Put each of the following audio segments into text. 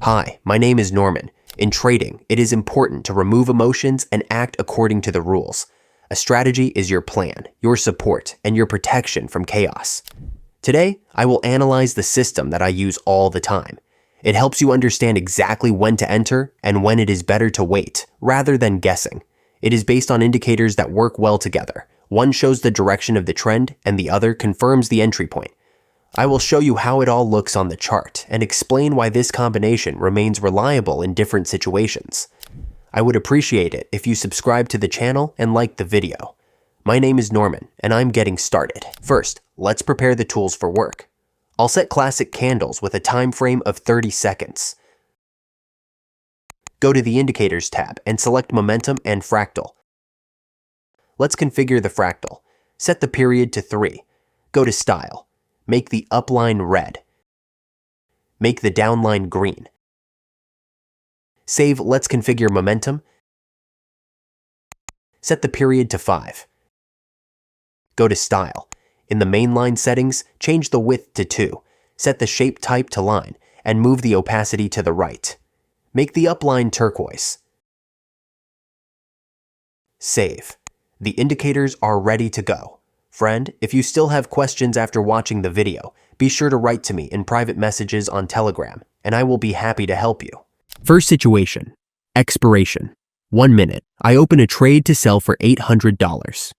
Hi, my name is Norman. In trading, it is important to remove emotions and act according to the rules. A strategy is your plan, your support, and your protection from chaos. Today, I will analyze the system that I use all the time. It helps you understand exactly when to enter and when it is better to wait, rather than guessing. It is based on indicators that work well together. One shows the direction of the trend, and the other confirms the entry point. I will show you how it all looks on the chart and explain why this combination remains reliable in different situations. I would appreciate it if you subscribe to the channel and like the video. My name is Norman, and I'm getting started. First, let's prepare the tools for work. I'll set classic candles with a time frame of 30 seconds. Go to the Indicators tab and select Momentum and Fractal. Let's configure the fractal. Set the period to 3. Go to Style. Make the upline red. Make the downline green. Save Let's configure Momentum. Set the period to 5. Go to Style. In the mainline settings, change the width to 2. Set the shape type to line and move the opacity to the right. Make the upline turquoise. Save. The indicators are ready to go. Friend, if you still have questions after watching the video, be sure to write to me in private messages on Telegram, and I will be happy to help you. First situation, expiration. 1 minute, I open a trade to sell for $800.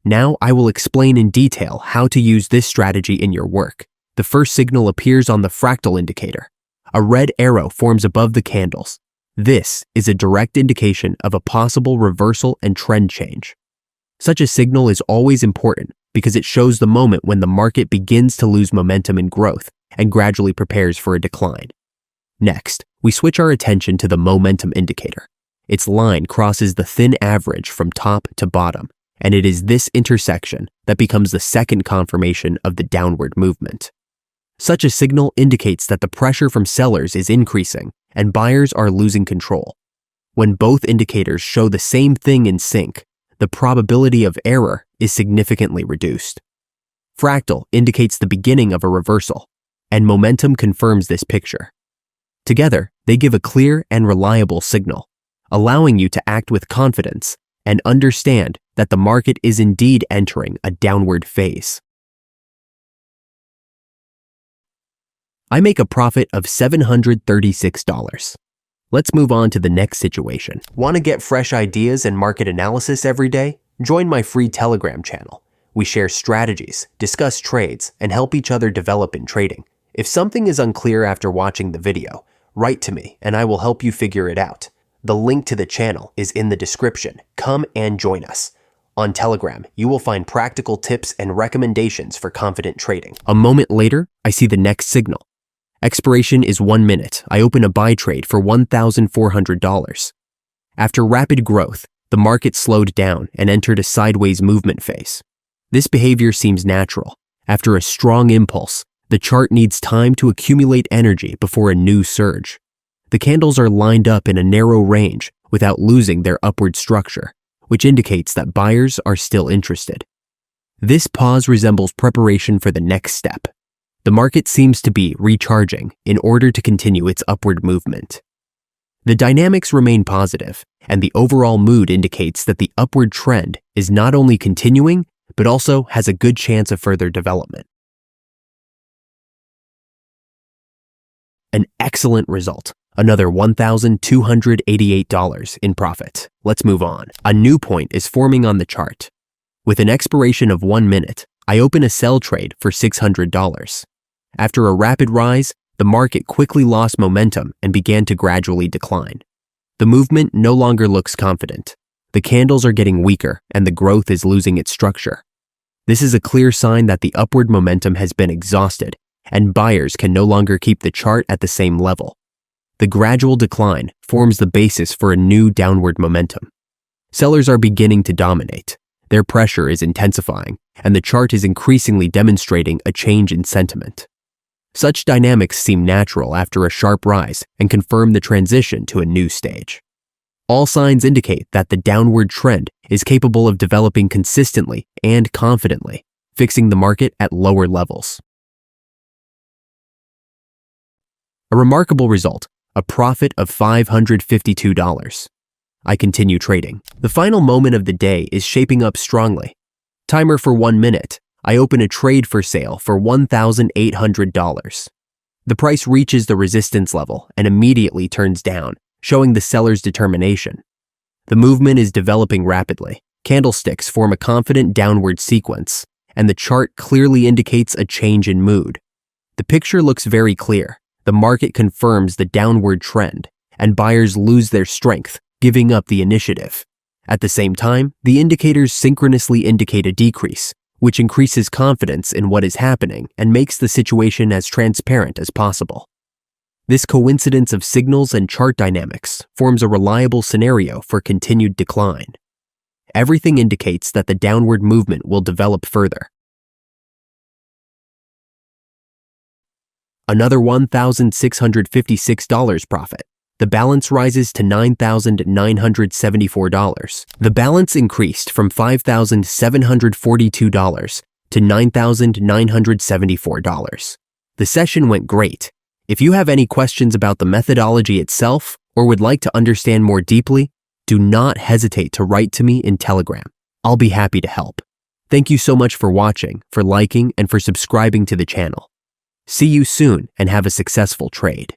Now I will explain in detail how to use this strategy in your work. The first signal appears on the fractal indicator. A red arrow forms above the candles. This is a direct indication of a possible reversal and trend change. Such a signal is always important because it shows the moment when the market begins to lose momentum and growth and gradually prepares for a decline. Next, we switch our attention to the momentum indicator. Its line crosses the thin average from top to bottom, and it is this intersection that becomes the second confirmation of the downward movement. Such a signal indicates that the pressure from sellers is increasing and buyers are losing control. When both indicators show the same thing in sync, the probability of error is significantly reduced. Fractal indicates the beginning of a reversal, and momentum confirms this picture. Together, they give a clear and reliable signal, allowing you to act with confidence and understand that the market is indeed entering a downward phase. I make a profit of $736. Let's move on to the next situation. Want to get fresh ideas and market analysis every day? Join my free Telegram channel. We share strategies, discuss trades, and help each other develop in trading. If something is unclear after watching the video, write to me and I will help you figure it out. The link to the channel is in the description. Come and join us. On Telegram, you will find practical tips and recommendations for confident trading. A moment later, I see the next signal. Expiration is 1 minute. I open a buy trade for $1,400. After rapid growth, the market slowed down and entered a sideways movement phase. This behavior seems natural. After a strong impulse, the chart needs time to accumulate energy before a new surge. The candles are lined up in a narrow range without losing their upward structure, which indicates that buyers are still interested. This pause resembles preparation for the next step. The market seems to be recharging in order to continue its upward movement. The dynamics remain positive, and the overall mood indicates that the upward trend is not only continuing, but also has a good chance of further development. An excellent result. Another $1,288 in profit. Let's move on. A new point is forming on the chart. With an expiration of 1 minute, I open a sell trade for $600. After a rapid rise, the market quickly lost momentum and began to gradually decline. The movement no longer looks confident. The candles are getting weaker and the growth is losing its structure. This is a clear sign that the upward momentum has been exhausted and buyers can no longer keep the chart at the same level. The gradual decline forms the basis for a new downward momentum. Sellers are beginning to dominate. Their pressure is intensifying, and the chart is increasingly demonstrating a change in sentiment. Such dynamics seem natural after a sharp rise and confirm the transition to a new stage. All signs indicate that the downward trend is capable of developing consistently and confidently, fixing the market at lower levels. A remarkable result, a profit of $552. I continue trading. The final moment of the day is shaping up strongly. Timer for 1 minute. I open a trade for sale for $1,800. The price reaches the resistance level and immediately turns down, showing the seller's determination. The movement is developing rapidly. Candlesticks form a confident downward sequence, and the chart clearly indicates a change in mood. The picture looks very clear. The market confirms the downward trend, and buyers lose their strength, giving up the initiative. At the same time, the indicators synchronously indicate a decrease, which increases confidence in what is happening and makes the situation as transparent as possible. This coincidence of signals and chart dynamics forms a reliable scenario for continued decline. Everything indicates that the downward movement will develop further. Another $1,656 profit. The balance rises to $9,974. The balance increased from $5,742 to $9,974. The session went great. If you have any questions about the methodology itself or would like to understand more deeply, do not hesitate to write to me in Telegram. I'll be happy to help. Thank you so much for watching, for liking, and for subscribing to the channel. See you soon and have a successful trade.